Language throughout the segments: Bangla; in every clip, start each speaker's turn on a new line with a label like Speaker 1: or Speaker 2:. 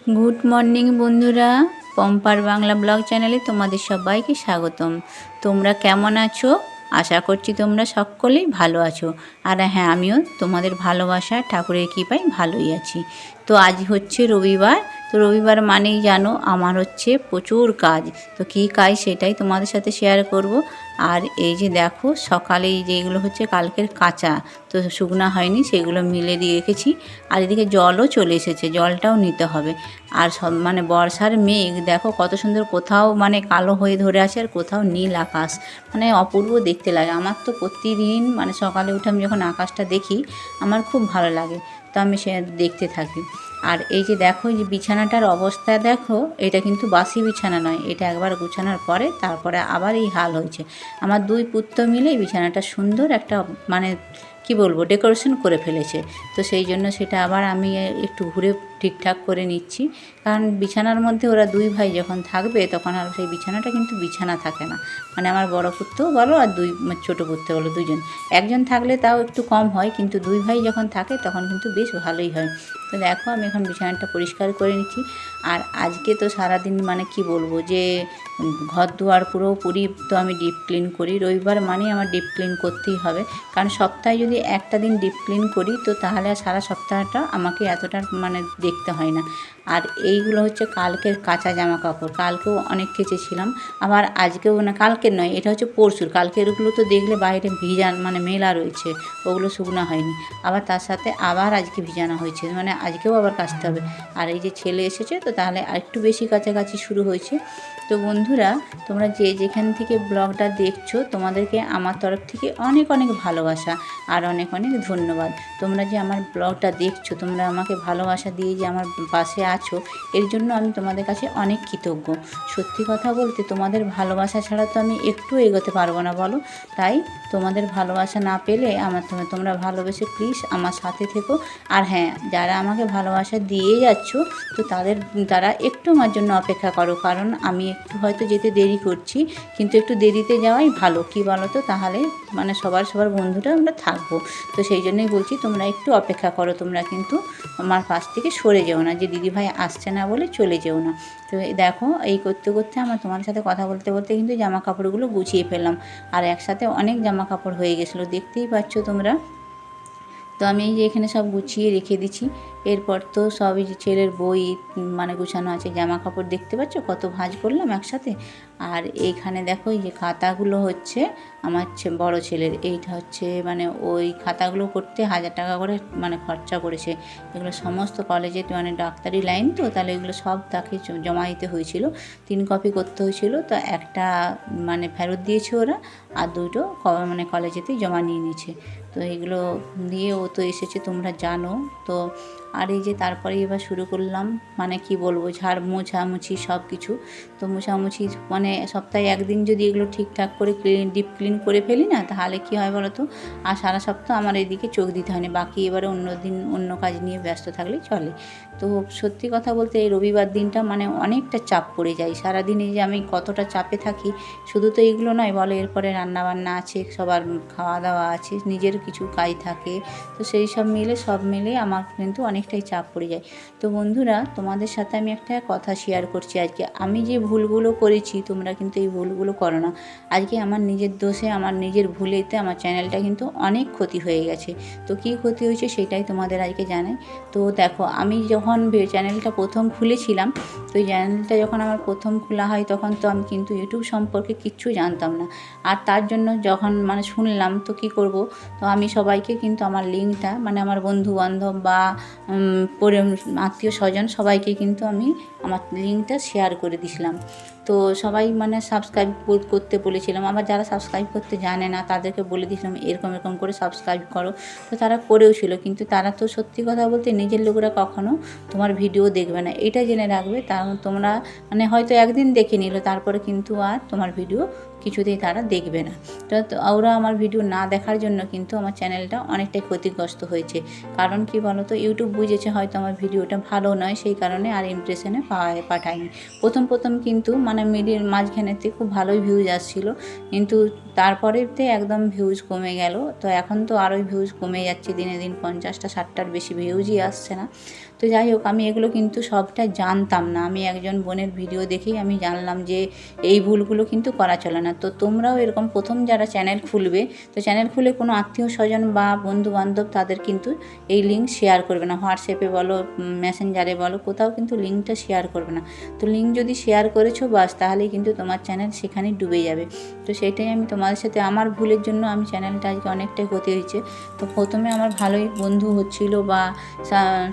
Speaker 1: গুড মর্নিং বন্ধুরা, পম্পার বাংলা ব্লগ চ্যানেলে তোমাদের সবাইকে স্বাগতম। তোমরা কেমন আছো? আশা করছি তোমরা সকলেই ভালো আছো। আর হ্যাঁ, আমিও তোমাদের ভালোবাসা ঠাকুরের কৃপায় ভালোই আছি। তো আজ হচ্ছে রবিবার। তো রবিবার মানেই জানো আমার হচ্ছে প্রচুর কাজ। তো কী কাজ সেটাই তোমাদের সাথে শেয়ার করব। আর এই যে দেখো, সকালে এই যেগুলো হচ্ছে কালকের কাঁচা, তো শুকনা হয়নি, সেগুলো মিলে দিয়ে রেখেছি। আর এদিকে জলও চলে এসেছে, জলটাও নিতে হবে। আর সব মানে বর্ষার মেঘ দেখো কত সুন্দর, কোথাও মানে কালো হয়ে ধরে আছে আর কোথাও নীল আকাশ, মানে অপূর্ব দেখতে লাগে। আমার তো প্রতিদিন মানে সকালে উঠে আমি যখন আকাশটা দেখি আমার খুব ভালো লাগে, তো আমি সে দেখতে থাকি। আর এই যে দেখো, এই যে বিছানাটার অবস্থা দেখো, এটা কিন্তু বাসি বিছানা নয়, এটা একবার গুছানোর পরে তারপরে আবার এই হাল হয়েছে। আমার দুই পুত্র মিলে এই বিছানাটা সুন্দর একটা মানে কি বলবো ডেকোরেশন করে ফেলেছে। তো সেই জন্য সেটা আবার আমি একটু ঘুরে ঠিকঠাক করে নিচ্ছি, কারণ বিছানার মধ্যে ওরা দুই ভাই যখন থাকবে তখন আর সেই বিছানাটা কিন্তু বিছানা থাকে না। মানে আমার বড় পুত্রও বলো আর দুই ছোটো পুত্র বলো, দুজন। একজন থাকলে তাও একটু কম হয়, কিন্তু দুই ভাই যখন থাকে তখন কিন্তু বেশ ভালোই হয়। তো দেখো আমি এখন বিছানাটা পরিষ্কার করে নিচ্ছি। আর আজকে তো সারাদিন মানে কি বলবো যে ঘর দুয়ার পুরোপুরি তো আমি ডিপ ক্লিন করি। রবিবার মানে আমার ডিপ ক্লিন করতেই হবে, কারণ সপ্তাহে যদি একটা দিন ডিপ ক্লিন করি তো তাহলে আর সারা সপ্তাহটা আমাকে এতটা মানে দেখতে হয় না। আর এইগুলো হচ্ছে কালকের কাঁচা জামা কাপড়, কালকেও অনেক কেচেছিলাম, আবার আজকেও না, কালকের নয়, এটা হচ্ছে পরশুর। কালকেরগুলো তো দেখলে বাইরে ভিজান মানে মেলা রয়েছে, ওগুলো শুকনো হয়নি। আবার তার সাথে আবার আজকে ভিজানো হয়েছে, মানে আজকেও আবার কাচতে হবে। আর এই যে ছেলে এসেছে তো তাহলে আরেকটু বেশি কাছাকাছি শুরু হয়েছে। তো বন্ধুরা, তোমরা যে যেখান থেকে ব্লগটা দেখছো তোমাদেরকে আমার তরফ থেকে অনেক অনেক ভালোবাসা আর অনেক অনেক ধন্যবাদ। তোমরা যে আমার ব্লগটা দেখছো, তোমরা আমাকে ভালোবাসা দিয়ে যে আমার পাশে আছো, এর জন্য আমি তোমাদের কাছে অনেক কৃতজ্ঞ। সত্যি কথা বলতে তোমাদের ভালোবাসা ছাড়া তো আমি একটু এগোতে পারবো না বলো। তাই তোমাদের ভালোবাসা না পেলে আমার তোমরা ভালোবেসে প্লিজ আমার সাথে থেকো। আর হ্যাঁ, যারা আমাকে ভালোবাসা দিয়ে যাচ্ছ তো তারা একটু আমার জন্য অপেক্ষা করো, কারণ আমি একটু হয়তো যেতে দেরি করছি, কিন্তু একটু দেরিতে যাওয়াই ভালো, কি বলো তো, তাহলে মানে সবার বন্ধুরা আমরা থাকবো। তো সেই জন্যই বলছি তোমরা একটু অপেক্ষা করো, তোমরা কিন্তু আমার পাশ থেকে সরে যেও না, যে দিদিভাই আসছে না বলে চলে যেও না। তো দেখো এই করতে করতে আমার তোমাদের সাথে কথা বলতে বলতে কিন্তু জামা কাপড়গুলো গুছিয়ে ফেললাম। আর একসাথে অনেক জামা কাপড় হয়ে গেছিলো, দেখতেই পাচ্ছ তোমরা। তো আমি এই যে এখানে সব গুছিয়ে রেখে দিচ্ছি। এরপর তো সবই যে ছেলের বই মানে গুছানো আছে, জামা কাপড় দেখতে পাচ্ছ কত ভাঁজ করলাম একসাথে। আর এইখানে দেখো এই যে খাতাগুলো হচ্ছে আমার বড় ছেলের, এইটা হচ্ছে মানে ওই খাতাগুলো করতে 1000 টাকা করে মানে খরচা করেছে। এগুলো সমস্ত কলেজে মানে ডাক্তারি লাইন তো, তাহলে এগুলো সব তাকে জমা দিতে হয়েছিল, 3 কপি করতে হয়েছিল। তো একটা মানে ফেরত দিয়েছে ওরা, আর দুটো মানে কলেজেতেই জমা নিয়ে নিয়েছে। তো এগুলো দিয়ে ও তো এসেছে তোমরা জানো তো। আর এই যে তারপরে এবার শুরু করলাম মানে কি বলবো, মোছামুছি সব কিছু। তো মোছামুছি মানে সপ্তাহে একদিন যদি এগুলো ঠিকঠাক করে ডিপ ক্লিন করে ফেলি না, তাহলে কী হয় বলো তো, আর সারা সপ্তাহ আমার এদিকে চোখ দিতে হয় না, বাকি এবারে অন্য দিন অন্য কাজ নিয়ে ব্যস্ত থাকলেই চলে। তো সত্যি কথা বলতে এই রবিবার দিনটা মানে অনেকটা চাপ পড়ে যায়। সারাদিনে যে আমি কতটা চাপে থাকি, শুধু তো এইগুলো নয় বলো, এরপরে রান্নাবান্না আছে, সবার খাওয়া দাওয়া আছে, নিজের কিছু কাজ থাকে। তো সেই সব মিলে আমার কিন্তু অনেকটাই চাপ পড়ে যায়। তো বন্ধুরা, তোমাদের সাথে আমি একটা কথা শেয়ার করছি আজকে। আমি যে ভুলগুলো করেছি তোমরা কিন্তু এই ভুলগুলো করো না। আজকে আমার নিজের দোষে, আমার নিজের ভুলেতে আমার চ্যানেলটা কিন্তু অনেক ক্ষতি হয়ে গেছে। তো কী ক্ষতি হয়েছে সেটাই তোমাদের আজকে জানাই। তো দেখো, আমি যখন চ্যানেলটা প্রথম খুলেছিলাম, তো এই চ্যানেলটা যখন আমার প্রথম খোলা হয় তখন তো আমি কিন্তু ইউটিউব সম্পর্কে কিচ্ছু জানতাম না। আর তার জন্য যখন মানে শুনলাম তো কী করব, তো আমি সবাইকে কিন্তু আমার লিঙ্কটা মানে আমার বন্ধুবান্ধব বা আত্মীয় স্বজন সবাইকে কিন্তু আমি আমার লিঙ্কটা শেয়ার করে দিয়েছিলাম। তো সবাই মানে সাবস্ক্রাইব করতে বলেছিলাম, আবার যারা সাবস্ক্রাইব করতে জানে না তাদেরকে বলে দিয়েছিলাম এরকম এরকম করে সাবস্ক্রাইব করো। তো তারা করেও ছিল, কিন্তু তারা তো সত্যি কথা বলতে নিজের লোকেরা কখনো তোমার ভিডিও দেখবে না, এটা জেনে রাখবে। তোমরা মানে হয়তো একদিন দেখে নিল, তারপরে কিন্তু আর তোমার ভিডিও কিছুতেই তারা দেখবে না। তো ওরা আমার ভিডিও না দেখার জন্য কিন্তু আমার চ্যানেলটা অনেকটাই ক্ষতিগ্রস্ত হয়েছে। কারণ কি বলো তো, ইউটিউব বুঝেছে হয়তো আমার ভিডিওটা ভালো নয়, সেই কারণে আর ইমপ্রেশনে পাঠায়নি। প্রথম কিন্তু মানে মাঝখানেতে খুব ভালোই ভিউজ আসছিলো, কিন্তু তারপরেতে একদম ভিউজ কমে গেল। তো এখন তো আরোই ভিউজ কমে যাচ্ছে, দিনে দিন 50টা 60টার বেশি ভিউজই আসছে না। তো যাই হোক, আমি এগুলো কিন্তু সবটা জানতাম না। আমি একজন বোনের ভিডিও দেখেই আমি জানলাম যে এই ভুলগুলো কিন্তু করা চলে না। তো তোমরাও এরকম প্রথম যারা চ্যানেল খুলবে, তো চ্যানেল খুলে কোনো আত্মীয় স্বজন বা বন্ধু বান্ধব তাদের কিন্তু এই লিঙ্ক শেয়ার করবে না। হোয়াটসঅ্যাপে বলো, মেসেঞ্জারে বলো, কোথাও কিন্তু লিঙ্কটা শেয়ার করবে না। তো লিঙ্ক যদি শেয়ার করেছো বাস, তাহলেই কিন্তু তোমার চ্যানেল সেখানেই ডুবে যাবে। তো সেটাই আমি তোমাদের সাথে, আমার ভুলের জন্য আমি চ্যানেলটা আজকে অনেকটাই ক্ষতি হয়েছে। তো প্রথমে আমার ভালোই বন্ধু হচ্ছিলো বা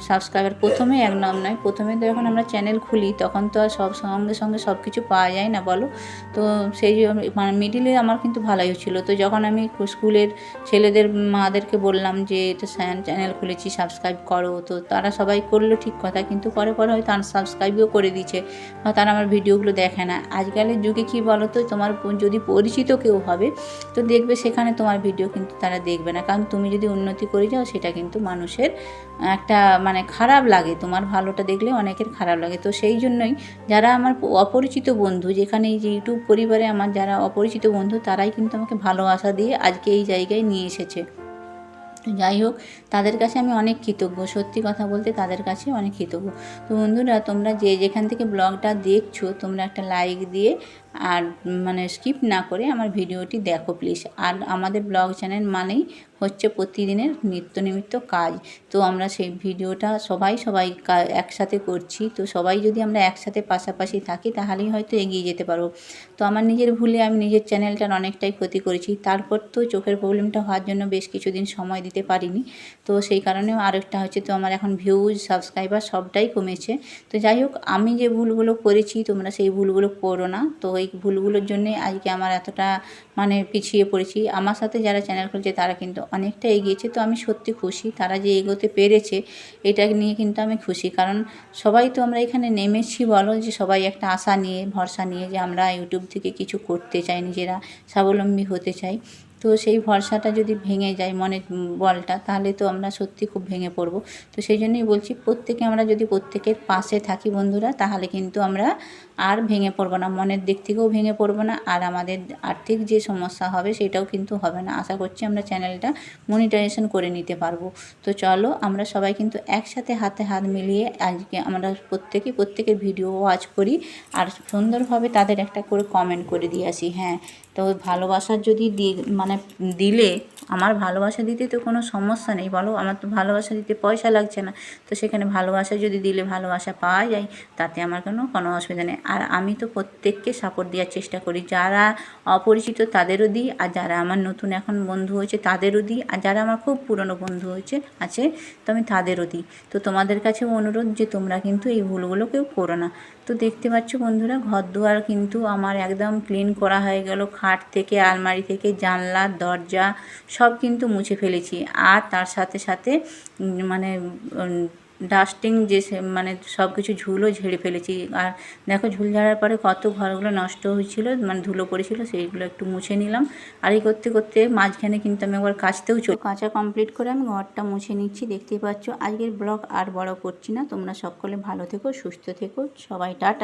Speaker 1: সাবস্ক্রাইবার, প্রথমে এক নাম নয়, প্রথমে তো যখন আমরা চ্যানেল খুলি তখন তো আর সব সঙ্গে সঙ্গে সব কিছু পাওয়া যায় না বলো। তো সেই মানে মিডিলে আমার কিন্তু ভালোই হচ্ছিলো। তো যখন আমি স্কুলের ছেলেদের মাদেরকে বললাম যে এটা চ্যানেল খুলেছি, সাবস্ক্রাইব করো, তো তারা সবাই করলো ঠিক কথা, কিন্তু পরে হয়তো আনসাবস্ক্রাইবও করে দিচ্ছে বা তারা আমার ভিডিওগুলো দেখে না। আজকালের যুগে কী বলো তো, তোমার যদি পরিচিত কেউ হবে তো দেখবে সেখানে তোমার ভিডিও কিন্তু তারা দেখবে না, কারণ তুমি যদি উন্নতি করে যাও সেটা কিন্তু মানুষের একটা মানে খারাপ লাগে, তোমার ভালোটা দেখলে অনেকের খারাপ লাগে। তো সেই জন্যই যারা আমার অপরিচিত বন্ধু, যেখানে এই যে ইউটিউব পরিবারে আমার যারা অপরিচিত বন্ধু, তারাই কিন্তু আমাকে ভালোবাসা দিয়ে আজকে এই জায়গায় নিয়ে এসেছে। যাই হোক, তাদের কাছে আমি অনেক কৃতজ্ঞ, সত্যি কথা বলতে তাদের কাছে অনেক কৃতজ্ঞ। তো বন্ধুরা, তোমরা যেখান থেকে ব্লগটা দেখছো, তোমরা একটা লাইক দিয়ে আর মানে স্কিপ না করে আমার ভিডিওটি দেখো প্লিজ। আর আমাদের ব্লগ চ্যানেল মানেই হচ্ছে প্রতিদিনের নিত্য নৈমিত্য কাজ। তো আমরা সেই ভিডিওটা সবাই একসাথে করছি। তো সবাই যদি আমরা একসাথে পাশাপাশি থাকি তাহলেই হয়তো এগিয়ে যেতে পারবো। তো আমার নিজের ভুলে আমি নিজের চ্যানেলটার অনেকটাই ক্ষতি করেছি। তারপর তো চোখের প্রবলেমটা হওয়ার জন্য বেশ কিছুদিন সময় দিতে পারিনি। তো সেই কারণেও আরেকটা হচ্ছে, তো আমার এখন ভিউজ, সাবস্ক্রাইবার সবটাই কমেছে। তো যাই হোক, আমি যে ভুলগুলো করেছি তোমরা সেই ভুলগুলো করো না। তো এই ভুলগুলোর জন্যে আজকে আমার এতটা মানে পিছিয়ে পড়েছি। আমার সাথে যারা চ্যানেল খুলছে তারা কিন্তু অনেকটা এগিয়েছে। তো আমি সত্যি খুশি, তারা যে এগোতে পেরেছে এটা নিয়ে কিন্তু আমি খুশি। কারণ সবাই তো আমরা এখানে নেমেছি বলো, যে সবাই একটা আশা নিয়ে, ভরসা নিয়ে যে আমরা ইউটিউব থেকে কিছু করতে চাই, নিজেরা স্বাবলম্বী হতে চাই। তো সেই ভরসাটা যদি ভেঙে যায়, মনের বলটা, তাহলে তো আমরা সত্যি খুব ভেঙে পড়ব। তো সেই জন্যই বলছি, আমরা যদি প্রত্যেকের পাশে থাকি বন্ধুরা, তাহলে কিন্তু আমরা আর ভেঙে পড়বো না, মনের দিক থেকেও ভেঙে পড়বো না, আর আমাদের আর্থিক যে সমস্যা হবে সেটাও কিন্তু হবে না। আশা করছি আমরা চ্যানেলটা মনিটাইজেশন করে নিতে পারবো। তো চলো, আমরা সবাই কিন্তু একসাথে হাতে হাত মিলিয়ে আজকে আমরা প্রত্যেকের ভিডিও ওয়াচ করি আর সুন্দরভাবে তাদের একটা করে কমেন্ট করে দিয়ে আসি। হ্যাঁ, তো ভালোবাসার যদি মানে দিলে, আমার ভালোবাসা দিতে তো কোনো সমস্যা নেই বলো, আমার তো ভালোবাসা দিতে পয়সা লাগছে না। তো সেখানে ভালোবাসা যদি দিলে ভালোবাসা পাওয়া যায়, তাতে আমার কোনো অসুবিধা নেই। আর আমি তো প্রত্যেককে সাপোর্ট দেওয়ার চেষ্টা করি, যারা অপরিচিত তাদেরও দিই, আর যারা আমার নতুন এখন বন্ধু হয়েছে তাদেরও দিই, আর যারা আমার খুব পুরনো বন্ধু আছে তো আমি তাদেরও দিই। তো তোমাদের কাছেও অনুরোধ যে তোমরা কিন্তু এই ভুলগুলো কেউ করো না। তো দেখতে পাচ্ছ বন্ধুরা, ঘর দুয়ার কিন্তু আমার একদম ক্লিন করা হয়ে গেল। খাট থেকে, আলমারি থেকে, জানলা, দরজা সব কিন্তু মুছে ফেলেছি। আর তার সাথে সাথে মানে ডাস্টিং মানে সব কিছু ঝুলও ঝেড়ে ফেলেছি। আর দেখো, ঝুল ঝাড়ার পরে কত ঘরগুলো নষ্ট হয়েছিল, মানে ধুলো পড়েছিল, সেইগুলো একটু মুছে নিলাম। আর এই করতে করতে মাঝখানে কিন্তু আমি একবার কাঁচা কমপ্লিট করে আমি ঘরটা মুছে নিচ্ছি। দেখতেই পাচ্ছ, আজকের ব্লগ আর বড় করছি না। তোমরা সকলে ভালো থেকো, সুস্থ থেকো, সবাই টাটা।